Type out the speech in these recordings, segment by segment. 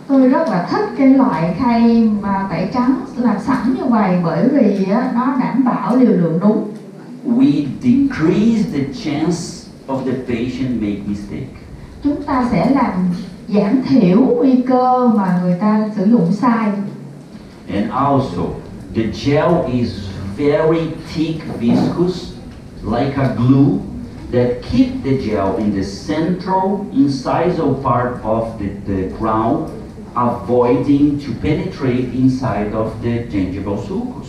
Tôi rất là thích cái loại khay mà tẩy trắng làm sẵn như vậy, bởi vì nó đảm bảo liều lượng đúng. We decrease the chance of the patient make mistake. Chúng ta sẽ làm giảm thiểu nguy cơ mà người ta sử dụng sai. And also, the gel is very thick, viscous, like a glue that keep the gel in the central incisal part of the crown, avoiding to penetrate inside of the gingival sulcus.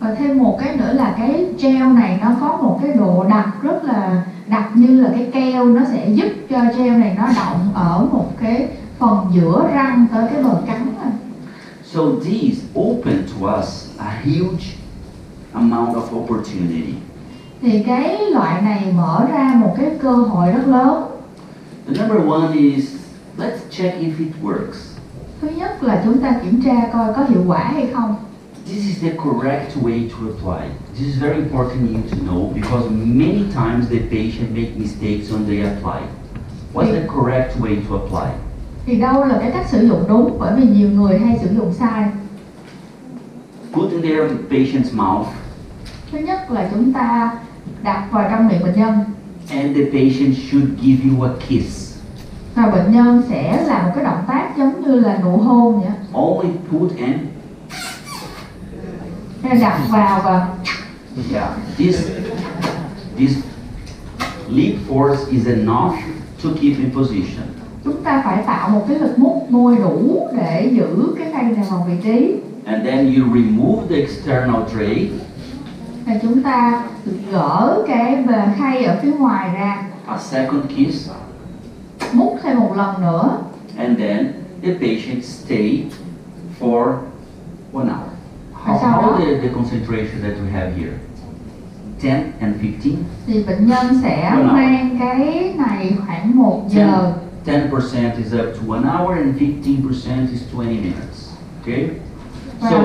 Và thêm một cái nữa là cái gel này nó có một cái độ đặc rất là đặc, như là cái keo, nó sẽ giúp cho gel này nó đọng ở một cái phần giữa răng tới cái bờ cắn này. So these open to us a huge amount of opportunity. Thì cái loại này mở ra một cái cơ hội rất lớn. The number one is, let's check if it works. Thứ nhất là chúng ta kiểm tra coi có hiệu quả hay không. This is the correct way to apply. This is very important you to know, because many times the patient make mistakes when they apply. What's the correct way to apply? Thì đâu là cái cách sử dụng đúng, bởi vì nhiều người hay sử dụng sai. Put in their patient's mouth. Thứ nhất là chúng ta đặt vào trong miệng bệnh nhân. And the patient should give you a kiss. Và bệnh nhân sẽ làm một cái động tác giống như là nụ hôn vậy. Only put in. Đặt vào và Yeah. This lip force is enough to keep in position. Chúng ta phải tạo một cái lực mút môi đủ để giữ cái khay này vào vị trí. And then you remove the external tray. Và chúng ta gỡ cái bề khay ở phía ngoài ra. A second kiss. Mút thêm một lần nữa. And then the patient stay for 1 hour. How the concentration that we have here? 10 and 15? Thì bệnh nhân sẽ mang cái này khoảng 1 giờ. 10% is up to 1 hour and 15% is 20 minutes. Okay? Và So,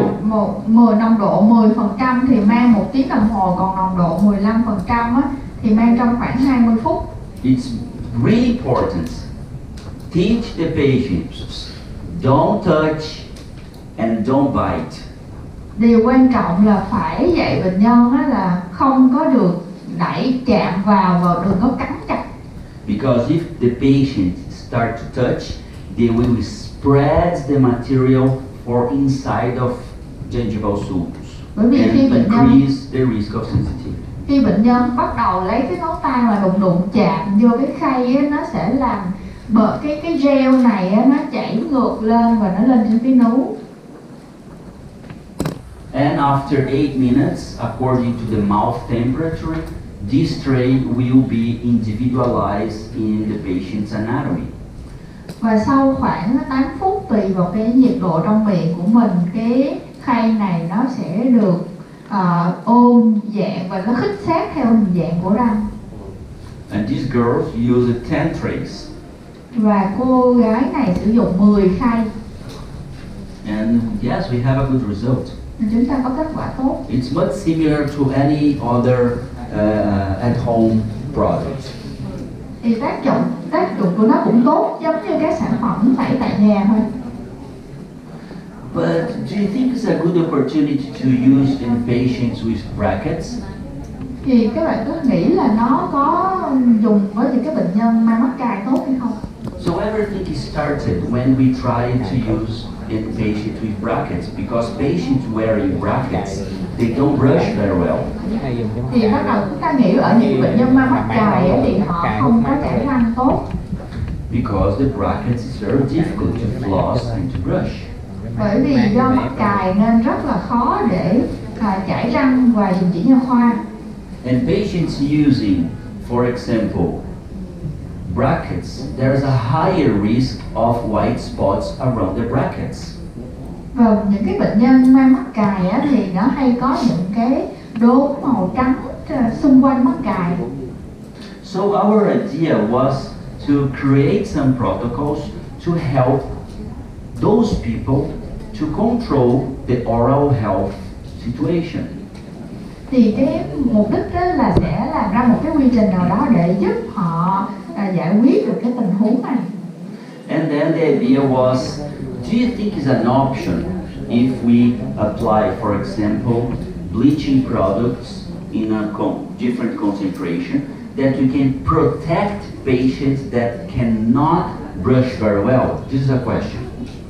nồng độ 10% thì mang 1 tiếng đồng hồ, còn nồng độ 15% thì mang trong khoảng 20 phút. it's really important. Teach the patients, don't touch and don't bite. Điều quan trọng là phải dạy bệnh nhân là không có được đẩy chạm vào và đừng có cắn chặt. Because if the patient start to touch, they will spread the material for inside of gingival sulcus Bởi vì and khi bệnh nhân increase the risk of sensitivity. bắt đầu lấy cái ngón tay mà đụng chạm vô cái khay nó sẽ làm cái gel này nó chảy ngược lên và nó lên trên cái nú. And after 8 minutes, according to the mouth temperature, this tray will be individualized in the patient's anatomy. Và sau khoảng 8 phút tùy vào cái nhiệt độ trong miệng của mình, cái khay này nó sẽ được ôm dạng và nó khít sát theo hình dạng của răng. And these girls use 10 trays. Và cô gái này sử dụng 10 khay. And yes, we have a good result. Chúng ta có kết quả tốt. It's much similar to any other at-home product. Thì tác dụng của nó cũng tốt, giống như các sản phẩm tẩy tại nhà thôi. But do you think it's a good opportunity to use in patients with brackets? Thì các bạn có nghĩ là nó có dùng với những cái bệnh nhân mang mắc cài tốt hay không? So everything is started when we try to use in patients with brackets, because patients wearing brackets, they don't brush very well. Thì bắt đầu chúng ta nghĩ ở những bệnh nhân mang mắc cài thì họ không có chải răng tốt. Because the brackets is very difficult to floss and to brush. Bởi vì do mắc cài nên rất là khó để chải răng và dùng chỉ nha khoa. And patients using, for example, brackets, there's a higher risk of white spots around the brackets. Và những cái bệnh nhân mang mắc cài thì nó hay có những cái đốm màu trắng xung quanh mắc cài. So our idea was to create some protocols to help those people to control the oral health situation. Thì cái mục đích đó là sẽ làm ra một cái quy trình nào đó để giúp họ giải quyết được cái tình huống này. And then the idea was, do you think it's an option if we apply, for example, bleaching products in a different concentration, that we can protect patients that cannot brush very well? This is a question.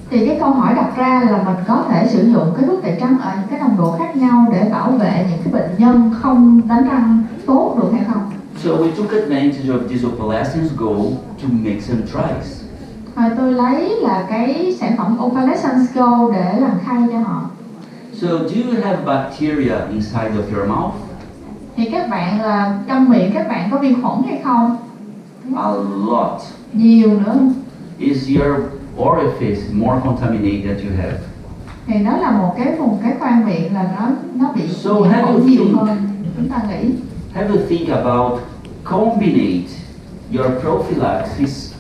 Thì cái câu hỏi đặt ra là mình có thể sử dụng cái thuốc tẩy trắng ở những cái nồng độ khác nhau để bảo vệ những cái bệnh nhân không đánh răng tốt được hay không? So we took advantage of this opalescence gold to make some tries. Rồi tôi lấy là cái sản phẩm Opalescence Gold để làm khay cho họ. So do you have bacteria inside of your mouth? Thì các bạn là trong miệng các bạn có vi khuẩn hay không? A lot. Nhiều nữa. Is your orifice more contaminated that you have? Thì đó là một cái vùng cái khoang miệng là nó bị So nhiễm have you khuẩn nhiều think- hơn. Chúng ta nghĩ. Have you think about combinate your prophylaxis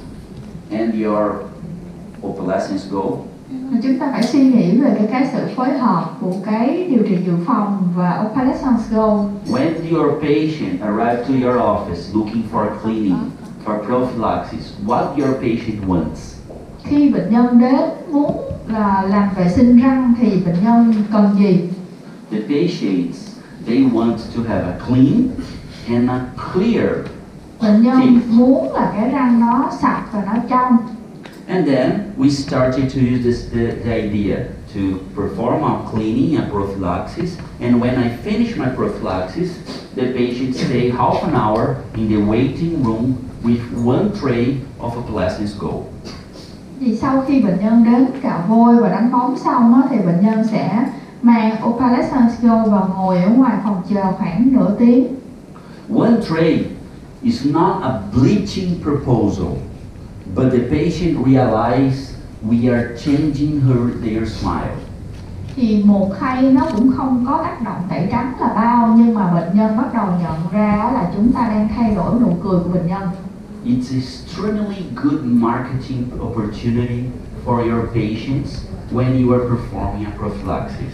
and your opalescence gold? Chúng ta phải suy nghĩ về cái sự phối hợp của cái điều trị dự phòng và Opalescence Gold. When your patient arrives to your office looking for cleaning, for prophylaxis, what your patient wants? Khi bệnh nhân đến muốn là làm vệ sinh răng thì bệnh nhân cần gì? The patients, they want to have a clean and a clear. Bệnh nhân muốn là cái răng nó sạch và nó trong. And then we started to use the idea to perform our cleaning and prophylaxis. And when I finish my prophylaxis, the patient stay half an hour in the waiting room with one tray of opalescence gold. Thì sau khi bệnh nhân đến cạo vôi và đánh bóng xong á, thì bệnh nhân sẽ mang Opalescence Gold và ngồi ở ngoài phòng chờ khoảng nửa tiếng. One tray is not a bleaching proposal, but the patient realizes we are changing their smile. Thì một khay nó cũng không có tác động tẩy trắng là bao, nhưng mà bệnh nhân bắt đầu nhận ra là chúng ta đang thay đổi nụ cười của bệnh nhân. It's extremely good marketing opportunity for your patients when you are performing a prophylaxis.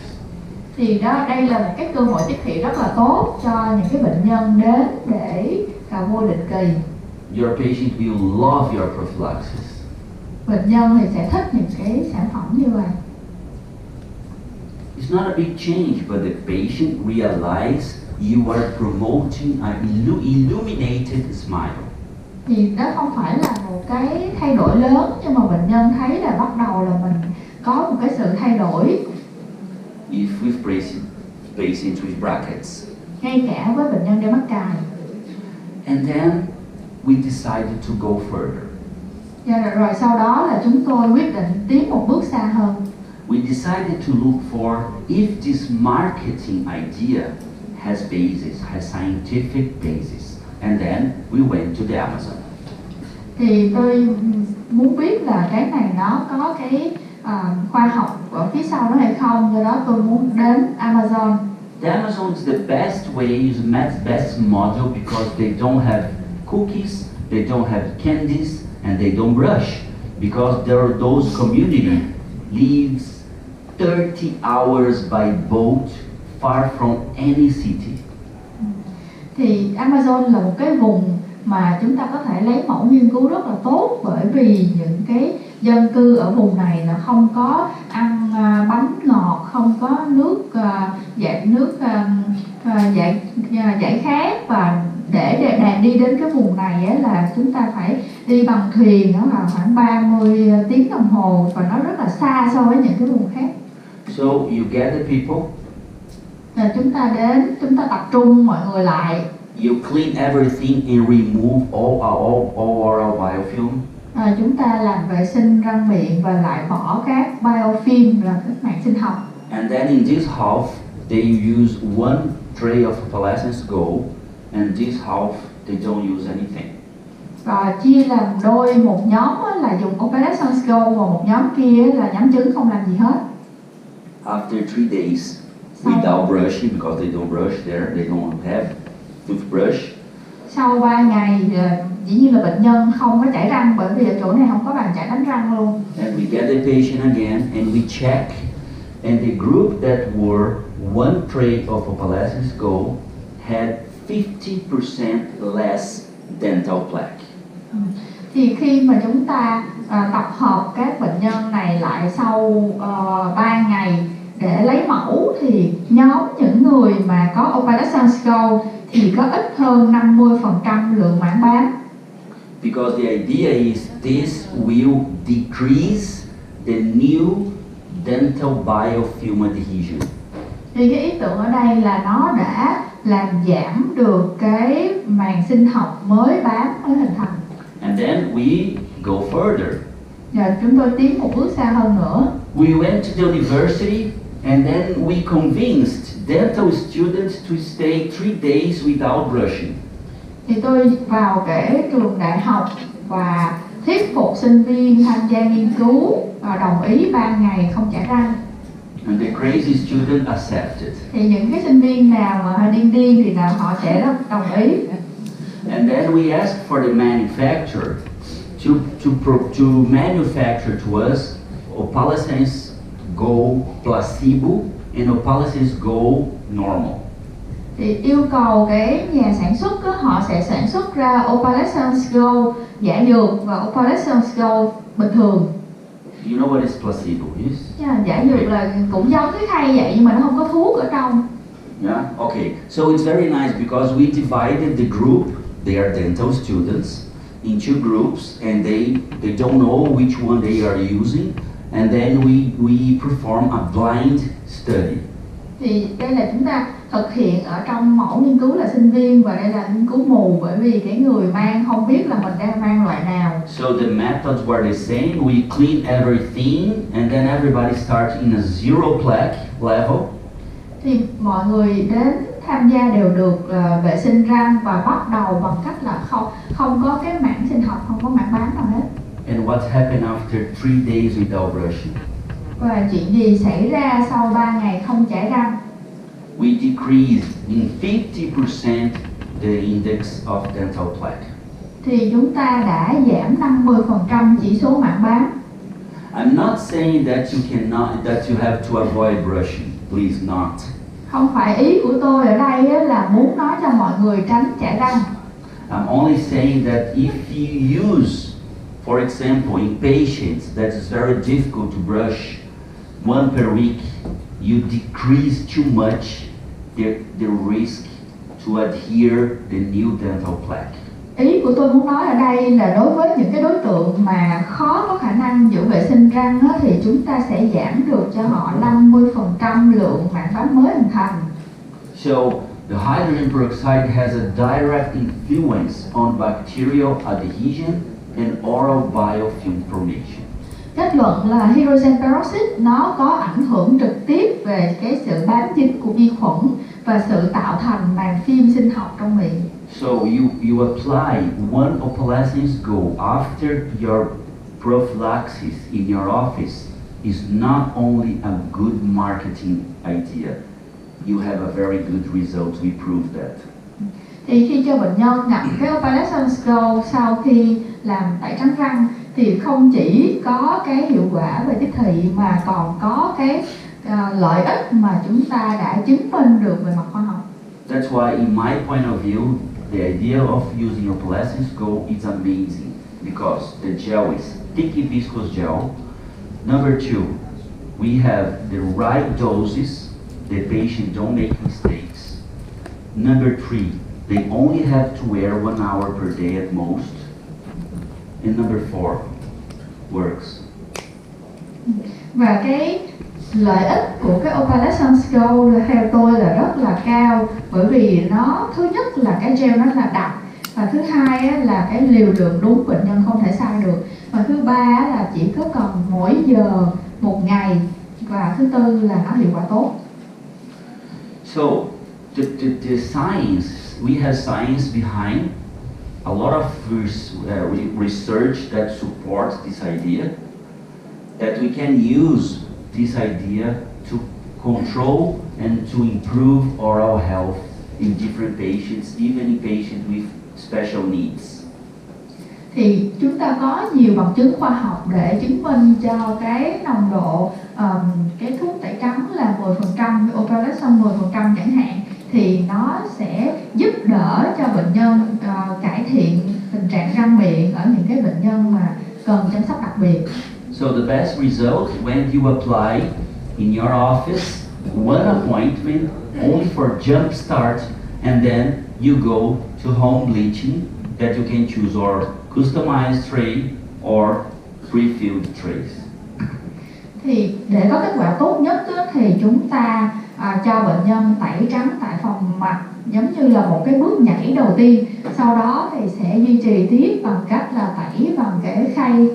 Thì đây là một cái cơ hội tiếp thị rất là tốt cho những cái bệnh nhân đến để cạo vôi định kỳ. Your patient will love your prophylaxis. Bệnh nhân thì sẽ thích những cái sản phẩm như vậy. It's not a big change, but the patient realizes you are promoting an illuminated smile. Thì đó không phải là một cái thay đổi lớn, nhưng mà bệnh nhân thấy là bắt đầu là mình có một cái sự thay đổi. If with patients with brackets. Ngay cả với bệnh nhân đeo mắc cài. And then we decided to go further. Rồi sau đó là chúng tôi quyết định tiến một bước xa hơn. We decided to look for if this marketing idea has basis, has scientific basis. And then we went to the Amazon. Thì tôi muốn biết là cái này nó có cái khoa học ở phía sau đó hay không, do đó tôi muốn đến Amazon. The Amazon is the best way, is the best model because they don't have cookies, they don't have candies, and they don't brush because there are those community lives 30 hours by boat far from any city. Thì Amazon là một cái vùng mà chúng ta có thể lấy mẫu nghiên cứu rất là tốt, bởi vì những cái dân cư ở vùng này là không có ăn bánh ngọt, không có nước giải khát, và để đi đến cái vùng này ấy, là chúng ta phải đi bằng thuyền, nó là khoảng 30 tiếng đồng hồ và nó rất là xa so với những cái vùng khác. So you get the people. Là chúng ta đến, chúng ta tập trung mọi người lại. You clean everything and remove all our biofilm. Chúng ta làm vệ sinh răng miệng và lại bỏ các biofilm là các màng sinh học. And then in this half, they use one tray of opalescence gold, and this half they don't use anything. Và chia làm đôi, một nhóm là dùng Opalescence Gold và một nhóm kia là nhóm trứng không làm gì hết. After 3 days, without brushing, because they don't brush there, they don't have toothbrush. Sau 3 ngày, dĩ nhiên là bệnh nhân không có chải răng, bởi vì ở chỗ này không có bàn chải đánh răng luôn. And we get the patient again, and we check, and the group that were one tray of opalescence gold had 50% less dental plaque. Thì khi mà chúng ta tập hợp các bệnh nhân này lại sau 3 ngày để lấy mẫu, thì nhóm những người mà có opalescent skull thì có ít hơn 50% lượng mảng bám. Because the idea is this will decrease the new dental biofilm adhesion. Thì cái ý tưởng ở đây là nó đã làm giảm được cái màng sinh học mới bám mới hình thành. And then we go further. Giờ chúng tôi tiến một bước xa hơn nữa. We went to the university and then we convinced dental students to stay 3 days without brushing. Thì tôi vào cái trường đại học và thuyết phục sinh viên tham gia nghiên cứu và đồng ý 3 ngày không chải răng. And the crazy student accepted. Thì những cái sinh viên nào mà điên điên thì là họ sẽ đồng ý. And then we asked for the manufacturer to manufacture to us opalescence go placebo and opalescence go normal. Thì yêu cầu cái nhà sản xuất đó, họ sẽ sản xuất ra opalescent go giả dược và opalescent go bình thường. You know what is placebo is? Giả dược là cũng giống cái khay vậy nhưng mà nó không có thuốc ở trong. Yeah, okay. So it's very nice because we divided the group, they are dental students, into groups and they don't know which one they are using, and then we perform a blind study. Thì đây là chúng ta thực hiện ở trong mẫu nghiên cứu là sinh viên, và đây là nghiên cứu mù bởi vì cái người mang không biết là mình đang mang loại nào. So the methods were the same. We clean everything and then everybody starts in a zero plaque level. Thì mọi người đến tham gia đều được vệ sinh răng và bắt đầu bằng cách là không có cái mảng sinh học, không có mảng bám nào hết. And what happened after 3 days without brushing? Và chuyện gì xảy ra sau 3 ngày không chải răng? We decreased in 50% the index of dental plaque. Thì chúng ta đã giảm 50% chỉ số mảng bám. I'm not saying that you have to avoid brushing. Please not. Không phải ý của tôi ở đây là muốn nói cho mọi người tránh chải răng. I'm only saying that if you use, for example, in patients that is very difficult to brush 1 per week, you decrease too much the risk to adhere the new dental plaque. Ý của tôi muốn nói ở đây là đối với những cái đối tượng mà khó có khả năng giữ vệ sinh răng thì chúng ta sẽ giảm được cho họ 50% lượng mảng bám mới hình thành. So the hydrogen peroxide has a direct influence on bacterial adhesion and oral biofilm formation. Kết luận là hydrogen peroxide nó có ảnh hưởng trực tiếp về cái sự bám dính của vi khuẩn và sự tạo thành màng phim sinh học trong miệng. So you apply one opalescence go after your prophylaxis in your office is not only a good marketing idea. You have a very good result. We proved that. Thì khi cho bệnh nhân ngậm cái opalescent go sau khi làm tẩy trắng răng thì không chỉ có cái hiệu quả về tiếp thị mà còn có cái lợi ích mà chúng ta đã chứng minh được về mặt khoa học. That's why, in my point of view, the idea of using opalescence go is amazing because the gel is sticky viscous gel. Number 2, we have the right doses. The patient don't make mistakes. Number 3, they only have to wear 1 hour per day at most. And number 4, works. Và cái lợi ích của cái opalescent go theo tôi là rất là cao, bởi vì nó thứ nhất là cái gel nó là đặc, và thứ hai là cái liều lượng đúng, bệnh nhân không thể sai được, và thứ ba là chỉ có cần mỗi giờ 1 ngày, và thứ tư là nó hiệu quả tốt. So the science, we have science behind, a lot of research that supports this idea, that we can use this idea to control and to improve oral health in different patients, even in patients with special needs. Thì chúng ta có nhiều bằng chứng khoa học để chứng minh cho cái nồng độ cái thuốc tẩy trắng là 10%, opalescent 10% chẳng hạn, thì nó sẽ giúp đỡ cho bệnh nhân cải thiện tình trạng răng miệng ở những cái bệnh nhân mà cần chăm sóc đặc biệt. So the best result when you apply in your office, one appointment only for jump start, and then you go to home bleaching that you can choose or customized tray or pre-filled trays. Thì để có kết quả tốt nhất á, thì chúng ta cho bệnh nhân tẩy trắng tại phòng mặt giống như là một cái bước nhảy đầu tiên. Sau đó thì sẽ duy trì tiếp bằng cách là tẩy bằng cái khay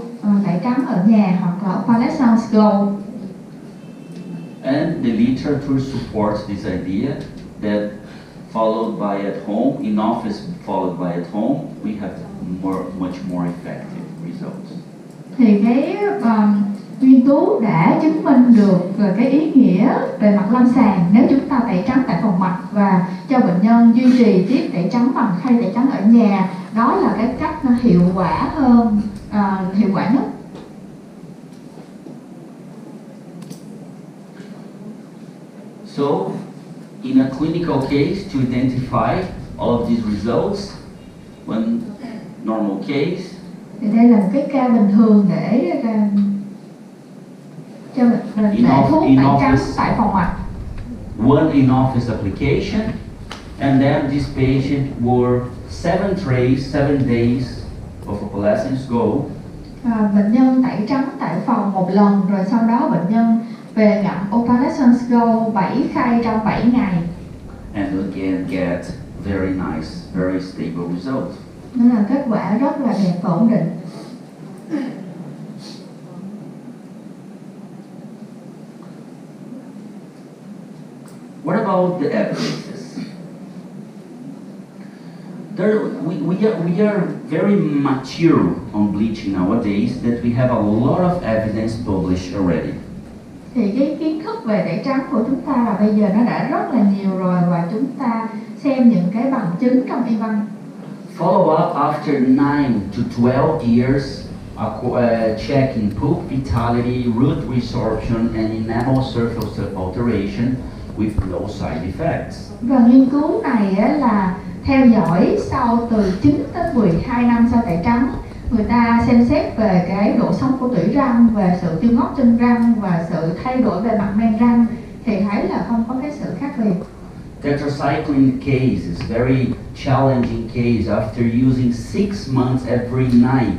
tẩy trắng ở nhà hoặc là opalescence glow. And the literature supports this idea that followed by at home, in office followed by at home, we have much more effective results. Thì cái nghiên cứu đã chứng minh được về cái ý nghĩa về mặt lâm sàng nếu chúng ta tẩy trắng tại phòng mặt và cho bệnh nhân duy trì tiếp tẩy trắng bằng khay tẩy trắng ở nhà. Đó là cái cách nó hiệu quả hơn, hiệu quả nhất. So, in a clinical case, to identify all of these results, one normal case. Thì đây là một cái ca bình thường để cho thuốc tẩy trắng tại phòng mặt. One in-office application, and then this patient wore 7 trays, 7 days of opalescence go. Bệnh nhân tẩy trắng tại phòng một lần, rồi sau đó bệnh nhân về ngậm opalescence go 7 khay trong 7 ngày. And again get very nice, very stable results. Đó là kết quả rất là đẹp và ổn định. What about the evidences? We are very mature on bleaching nowadays that we have a lot of evidence published already. Thì cái kiến thức về tẩy trắng của chúng ta là bây giờ nó đã rất là nhiều rồi và chúng ta xem những cái bằng chứng trong y văn. Follow up after 9 to 12 years, checking poop vitality, root resorption, and enamel surface alteration with no side effects. Và nghiên cứu này là theo dõi sau từ 9 đến 12 năm sau tẩy trắng. Người ta xem xét về cái độ sống của tủy răng, về sự tiêu ngóc trên răng và sự thay đổi về mặt men răng thì thấy là không có cái sự khác biệt. Tetracycline case is very challenging case after using 6 months every night.